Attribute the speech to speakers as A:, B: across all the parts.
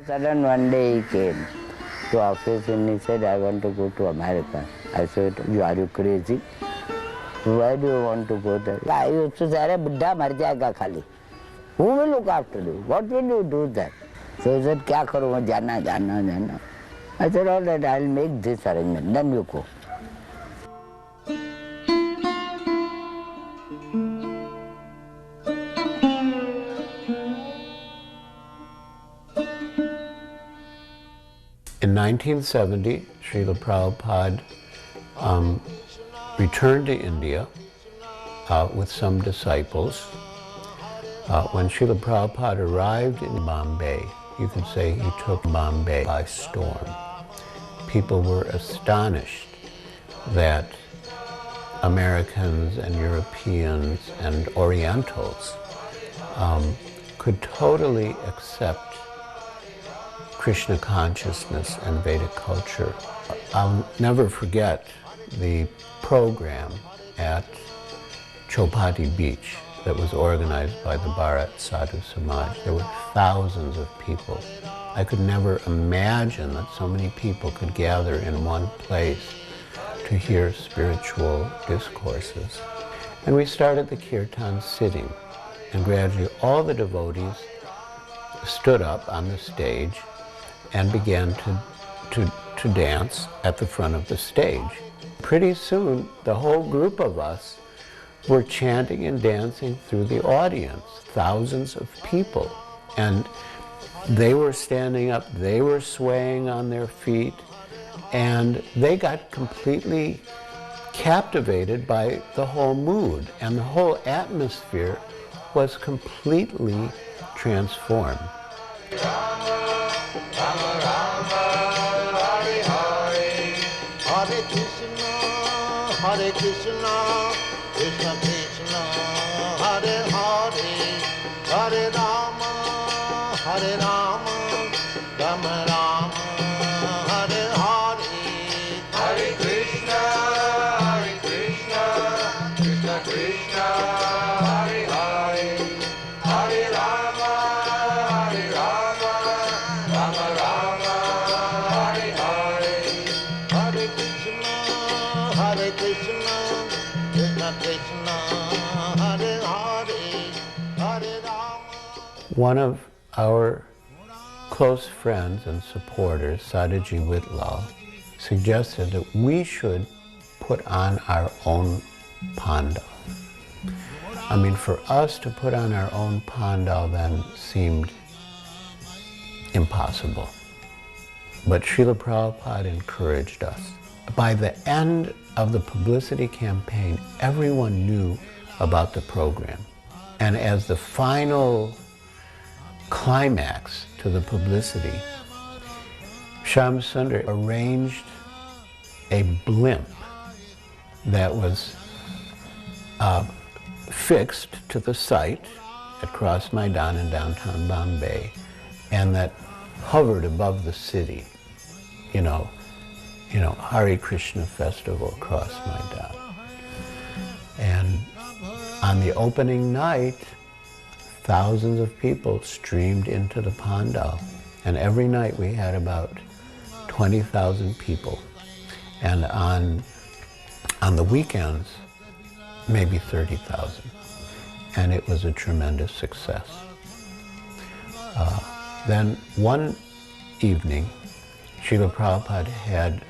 A: Sudden one day he came to office and he said, I want to go to America. I said, are you crazy? Why do you want to go there? I used to say, Arey buddha mar jayega khali. Who will look after you? What will you do there? So he said, kya karu, jana. I said, all right, I'll make this arrangement, then you go.
B: In 1970, Srila Prabhupada returned to India with some disciples. When Srila Prabhupada arrived in Bombay, you could say he took Bombay by storm. People were astonished that Americans and Europeans and Orientals could totally accept Krishna consciousness and Vedic culture. I'll never forget the program at Chowpatty Beach that was organized by the Bharat Sadhu Samaj. There were thousands of people. I could never imagine that so many people could gather in one place to hear spiritual discourses. And we started the kirtan sitting, and gradually all the devotees stood up on the stage and began to dance at the front of the stage. Pretty soon, the whole group of us were chanting and dancing through the audience, thousands of people. And they were standing up, they were swaying on their feet, and they got completely captivated by the whole mood, and the whole atmosphere was completely transformed.
C: Hare Krishna, Krishna Krishna, Hare Hare, Hare Rama, Rama Rama, Hare Hare, Hare Krishna, Krishna Krishna, Hare Hare, Hare Rama, Rama Rama, Hare Hare, Hare Krishna, Krishna Krishna, Hare Hare, Hare Rama.
B: One of our close friends and supporters, Sadaji Whitlaw, suggested that we should put on our own pandal. I mean, for us to put on our own pandal then seemed impossible. But Srila Prabhupada encouraged us. By the end of the publicity campaign, everyone knew about the program. And as the final climax to the publicity, Shyam Sundar arranged a blimp that was fixed to the site at Cross Maidan in downtown Bombay, and that hovered above the city, you know, Hare Krishna festival across Maidan. And on the opening night, thousands of people streamed into the pandal. And every night we had about 20,000 people. And on the weekends, maybe 30,000. And it was a tremendous success. Then one evening, Srila Prabhupada had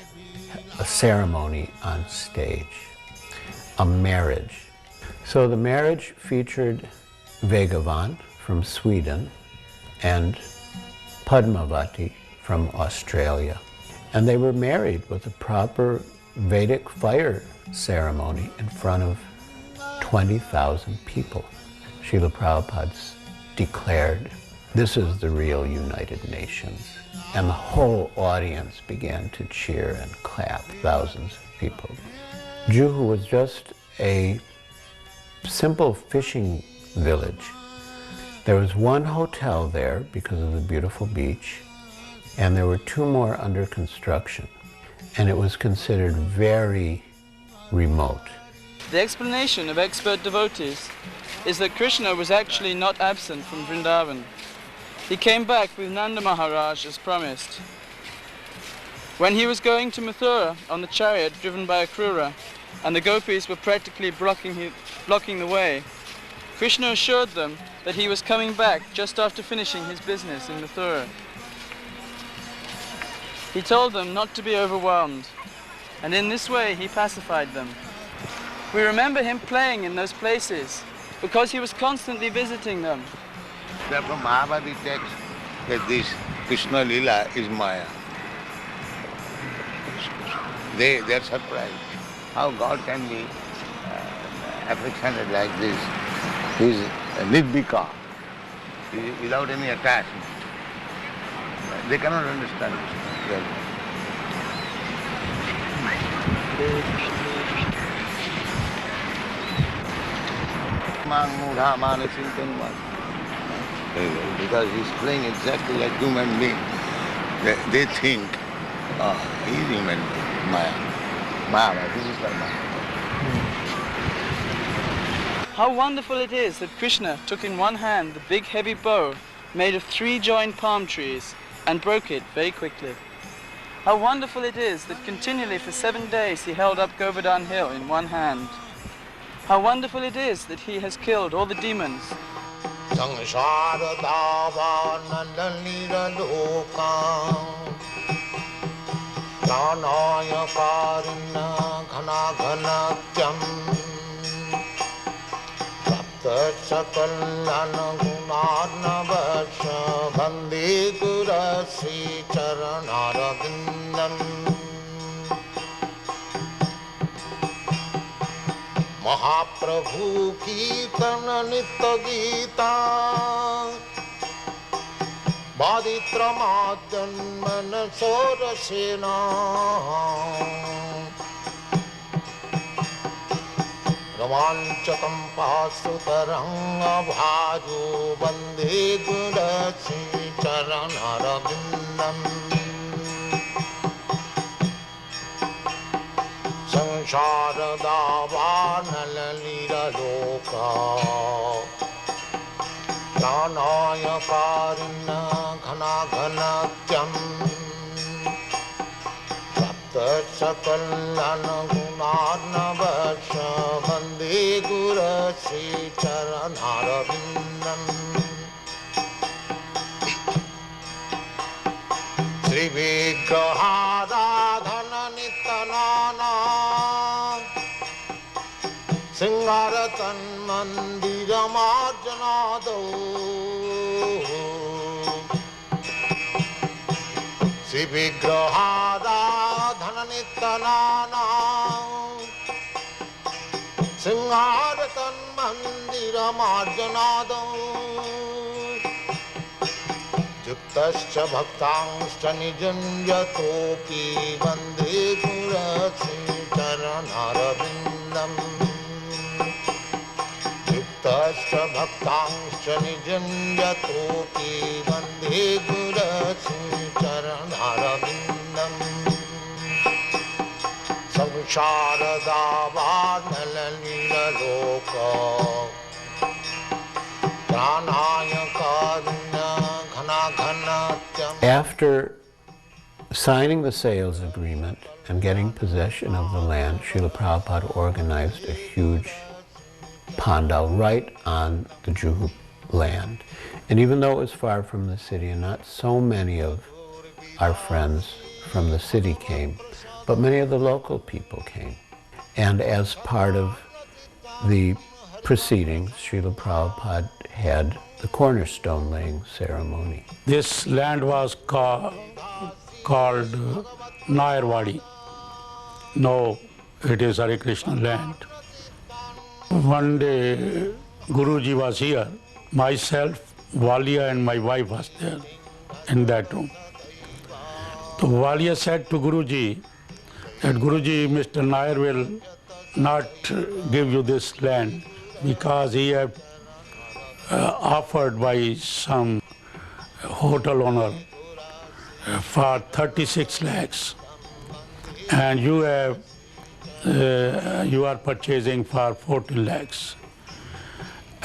B: a ceremony on stage, a marriage. So the marriage featured Vegavan from Sweden and Padmavati from Australia. And they were married with a proper Vedic fire ceremony in front of 20,000 people. Srila Prabhupada declared, "This is the real United Nations." And the whole audience began to cheer and clap, thousands of people. Juhu was just a simple fishing village. There was one hotel there because of the beautiful beach, and there were two more under construction. And it was considered very remote.
D: The explanation of expert devotees is that Krishna was actually not absent from Vrindavan. he came back with Nanda Maharaj as promised. When he was going to Mathura on the chariot driven by a Krura, and the gopis were practically blocking the way, Krishna assured them that he was coming back just after finishing his business in Mathura. He told them not to be overwhelmed, and in this way he pacified them. We remember him playing in those places because he was constantly visiting them.
C: Therefore Mahabharata text that this Krishna Lila is Maya. They are surprised how God can be affectionate like this. He is nirvika, without any attachment. They cannot understand this. Because he's playing exactly like human being. They think, oh, he's human being, Maya, this is like Maya.
D: How wonderful it is that Krishna took in one hand the big heavy bow made of 3 joined palm trees and broke it very quickly. How wonderful it is that continually for 7 days he held up Govardhan Hill in one hand. How wonderful it is that he has killed all the demons.
C: Mahaprabhu Kirtana Nitya Gita Baditramadyanmana Sorasena Ramanchakam Pasutaranga Bhaju Bande Gurasi Charanarabindam Sansharada Vanalira Loka Pranaya Karina Ghana Ghanatyam Sapta Sakalana Gunarna Vasha Bande Gurasi Charanarabindam Sri Vigrahada Dhana Nitanana Singaratan Mandira Marjanado Sri Vigrahada Dhana Nitanana Singaratan Mandira Marjanado Yuktascha bhaktangscha nijanjatopi vande purasi charanarabindam Yuktascha bhaktangscha nijanjatopi vande purasi charanarabindam Samsharada varnalalila loka pranaya karuna
B: After signing the sales agreement and getting possession of the land, Srila Prabhupada organized a huge pandal right on the Juhu land. And even though it was far from the city and not so many of our friends from the city came, but many of the local people came. And as part of the proceedings, Srila Prabhupada had the cornerstone laying ceremony.
E: This land was called Nayarwadi. No, it is Hare Krishna land. One day, Guruji was here. Myself, Walia and my wife was there in that room. So Walia said to Guruji that Guruji, Mr. Nair will not give you this land because he had offered by some hotel owner for 36 lakhs and you are purchasing for 14 lakhs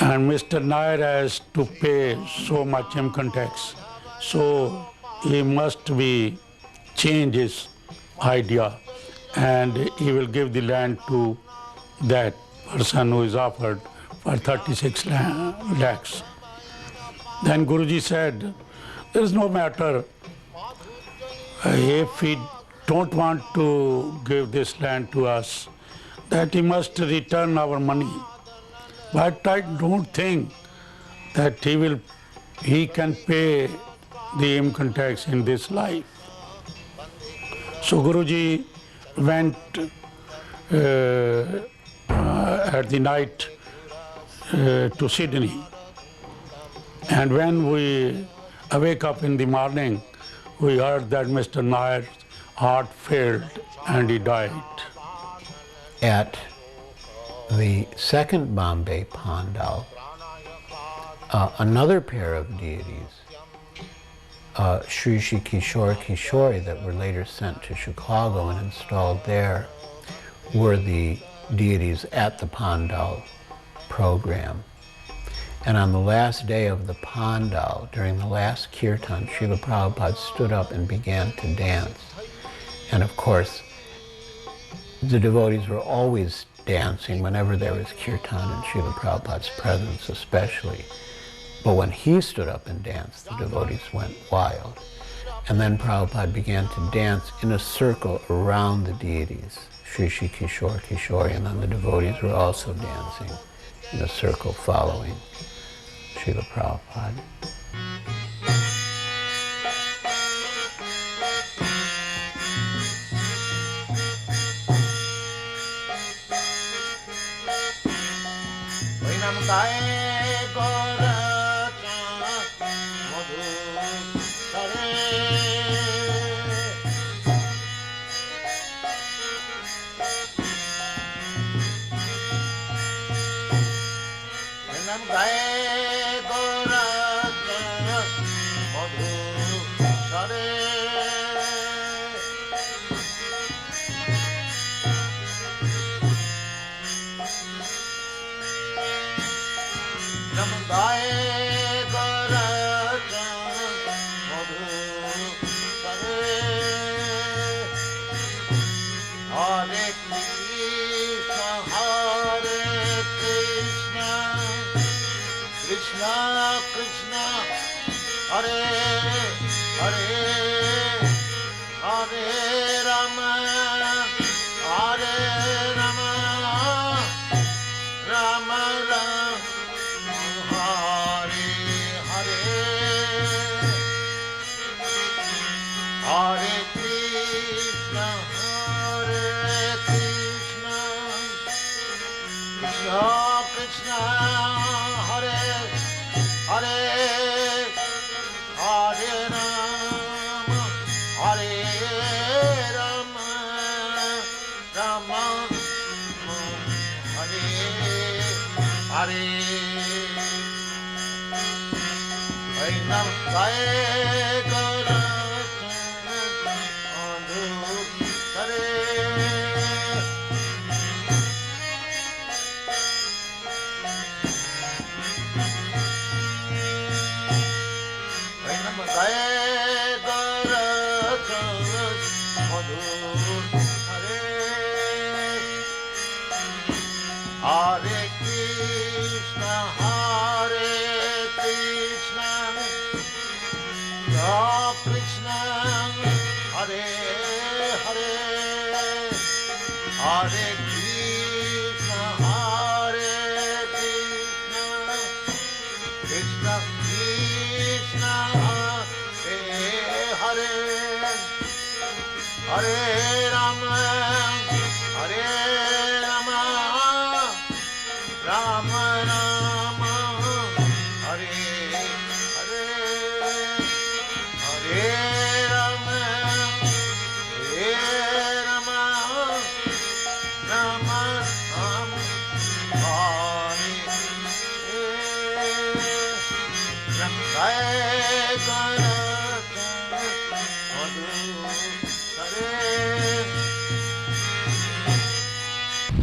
E: and Mr. Nair has to pay so much income tax. So he must be change his idea, and he will give the land to that person who is offered for 36 lakhs. Then Guruji said, there is no matter if he don't want to give this land to us, that he must return our money. But I don't think that he can pay the income tax in this life. So Guruji went at the night to Sydney, and when we awake up in the morning, we heard that Mr. Nair's heart failed and he died.
B: At the second Bombay Pandal, another pair of deities, Sri Kishore Kishori, that were later sent to Chicago and installed there, were the deities at the Pandal program. And on the last day of the Pandal, during the last kirtan, Srila Prabhupada stood up and began to dance. And of course, the devotees were always dancing whenever there was kirtan in Srila Prabhupada's presence especially. But when he stood up and danced, the devotees went wild. And then Prabhupada began to dance in a circle around the deities, Sri Kishore Kishori, and then the devotees were also dancing in a circle following Srila Prabhupada.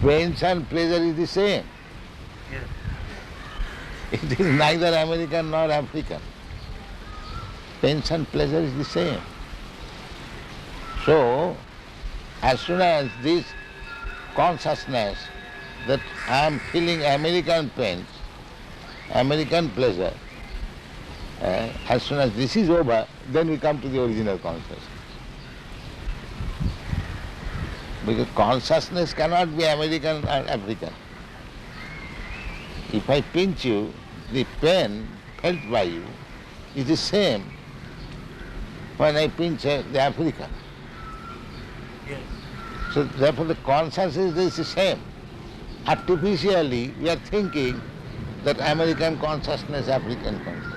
C: Pains and pleasure is the same. It is neither American nor African. Pains and pleasure is the same. So, as soon as this consciousness that I am feeling American pains, American pleasure, as soon as this is over, then we come to the original consciousness. Because consciousness cannot be American or African. If I pinch you, the pain felt by you is the same when I pinch the African.
F: Yes.
C: So therefore the consciousness is the same. Artificially we are thinking that American consciousness, African consciousness.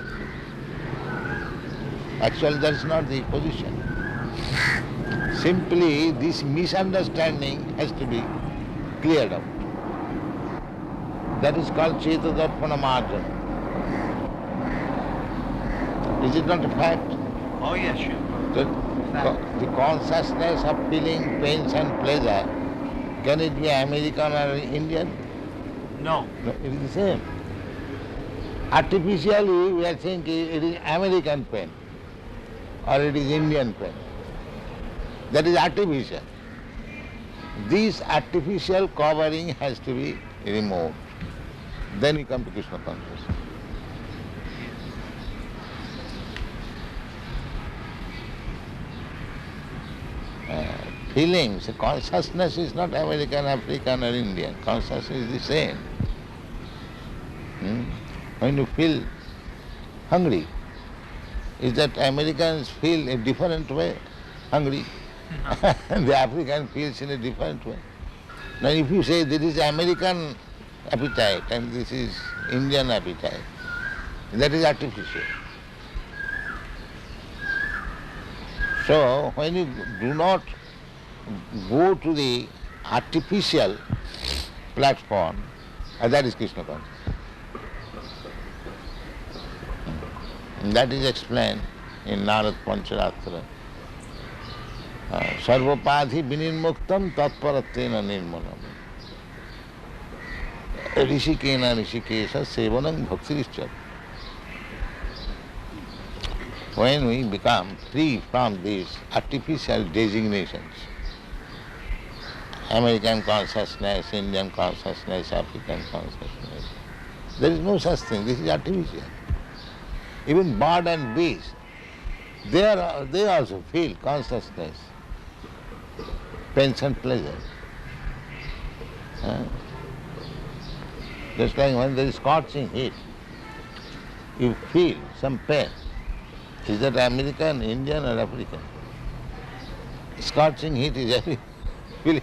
C: Actually that is not the position. Simply this misunderstanding has to be cleared up. That is called Cheta Darpana Marjana. Is it not a fact?
F: Oh yes, sure.
C: The consciousness of feeling pains and pleasure, can it be American or Indian?
F: No.
C: No, it is the same. Artificially we are thinking it is American pain or it is Indian pain. That is artificial. This artificial covering has to be removed. Then we come to Krishna consciousness. Feelings, consciousness is not American, African or Indian. Consciousness is the same. When you feel hungry, is that Americans feel a different way hungry? The African feels in a different way. Now if you say this is American appetite and this is Indian appetite, that is artificial. So when you do not go to the artificial platform, that is Krishna consciousness. That is explained in Narad Pancharatra. Sarvapadhi vinirmuktam tatparatena nirmanam. Rishikena rishikesha sevanam bhaktirishchar. When we become free from these artificial designations, American consciousness, Indian consciousness, African consciousness, there is no such thing. This is artificial. Even bird and beast, they also feel consciousness, pains and pleasure. Just like when there is scorching heat, you feel some pain. Is that American, Indian or African? Scorching heat is every feeling.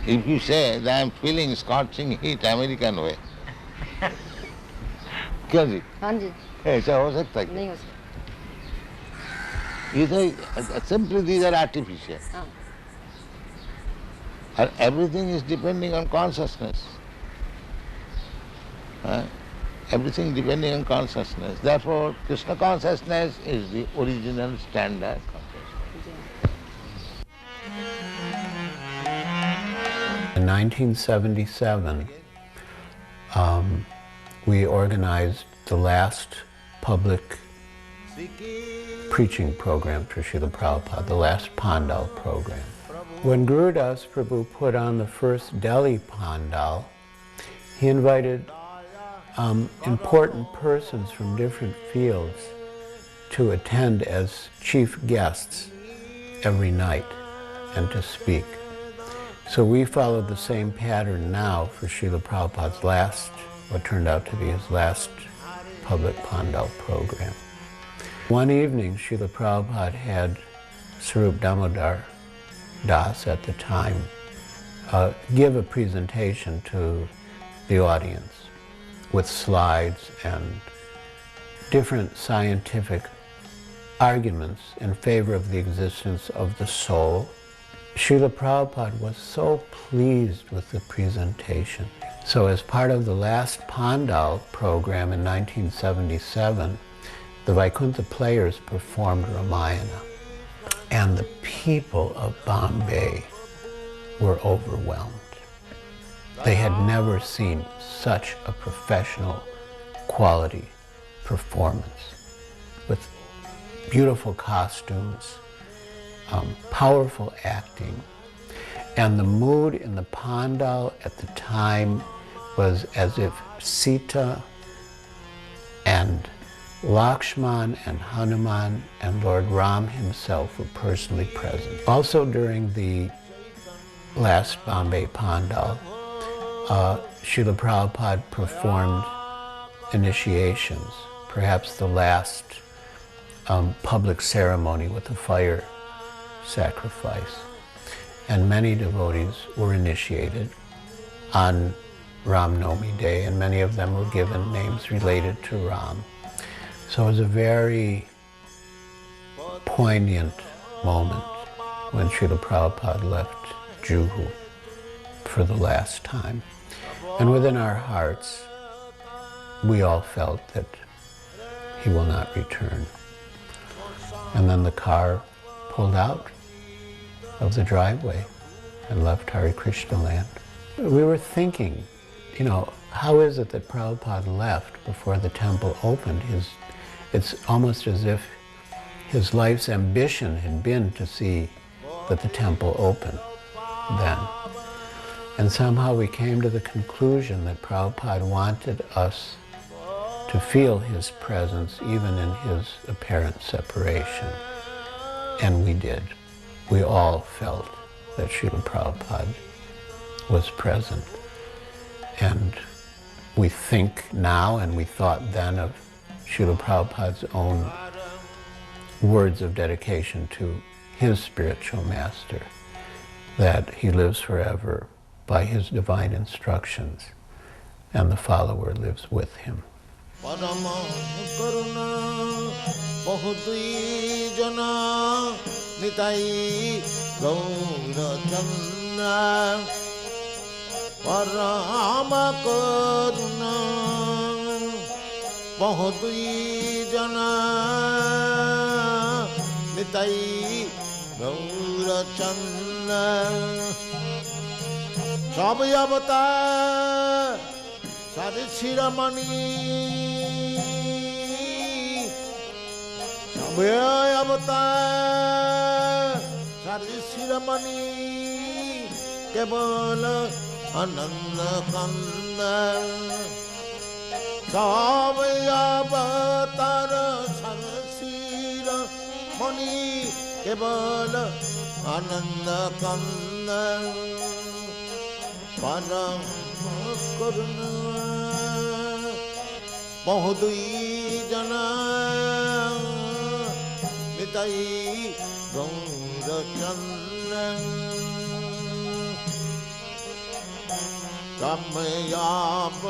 C: If you say that I am feeling scorching heat American way, क्या जी?
G: हाँ जी
C: ऐसा हो सकता है क्या?
G: नहीं हो सकता
C: Simply these are artificial.
G: हाँ
C: And everything is depending on consciousness. Everything depending on consciousness. Therefore, Krishna consciousness is the original standard consciousness.
B: In 1977, we organized the last public preaching program for Srila Prabhupada, the last Pandal program. When Gurudas Prabhu put on the first Delhi Pandal, he invited important persons from different fields to attend as chief guests every night and to speak. So we followed the same pattern now for Srila Prabhupada's last, what turned out to be his last public Pandal program. One evening, Srila Prabhupada had Sarup Damodar Das at the time give a presentation to the audience with slides and different scientific arguments in favor of the existence of the soul. Srila Prabhupada was so pleased with the presentation. So as part of the last Pandal program in 1977, the Vaikuntha players performed Ramayana, and the people of Bombay were overwhelmed. They had never seen such a professional quality performance with beautiful costumes, powerful acting, and the mood in the pandal at the time was as if Sita and Lakshman and Hanuman and Lord Ram himself were personally present. Also during the last Bombay Pandal, Srila Prabhupada performed initiations, perhaps the last public ceremony with a fire sacrifice. And many devotees were initiated on Ram Navami Day, and many of them were given names related to Ram. So it was a very poignant moment when Srila Prabhupada left Juhu for the last time. And within our hearts, we all felt that he will not return. And then the car pulled out of the driveway and left Hare Krishna land. We were thinking, you know, how is it that Prabhupada left before the temple opened? It's almost as if his life's ambition had been to see that the temple open then. And somehow we came to the conclusion that Prabhupada wanted us to feel his presence even in his apparent separation. And we did. We all felt that Srila Prabhupada was present. And we think now, and we thought then, of Srila Prabhupada's own words of dedication to his spiritual master, that he lives forever by his divine instructions, and the follower lives with him.
G: Parama karuna bahudui jana nitai gaura chandra. Parama karuna bahudui jana nitai gaura chandra. Sabhi avatar Sari Shiramani Sabhi avatar Sari Shiramani Kevala Ananda Kanda Sabhi avatar Sari Shiramani Kevala Ananda Kanda Param Karuna Bahudui Jana Nitai Gaura Chandra Kamayap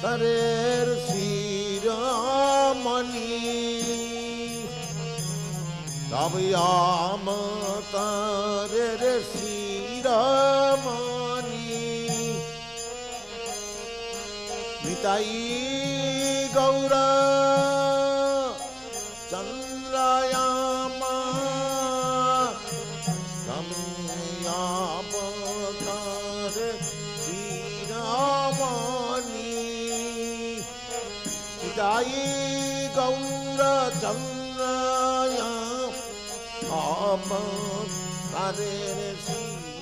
G: Tarer Siramani Kamayam Tarer Siramani Nitai Gaura Chandrayama Kamyapatar Sriramani Nitai Gaura Chandrayama Amatar Sriramani